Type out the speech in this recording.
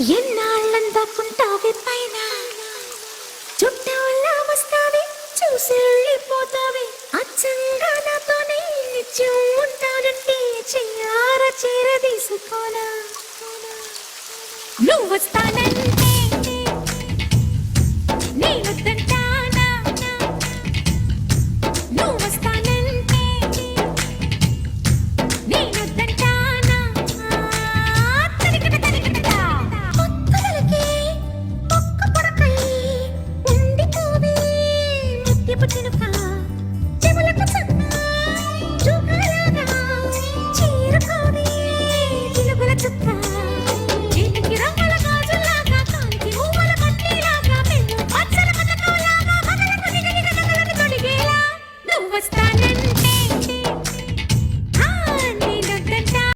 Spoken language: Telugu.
ఎన్నాళ్ళందాకుంటావే పైన చుట్టూలా వస్తావే చూసి వెళ్ళిపోతావే అచ్చంగా నాతోనే నిత్యం ఉంటానంటే చెయ్యార చీర తీసుకోనా నువ్వు వస్తానంటే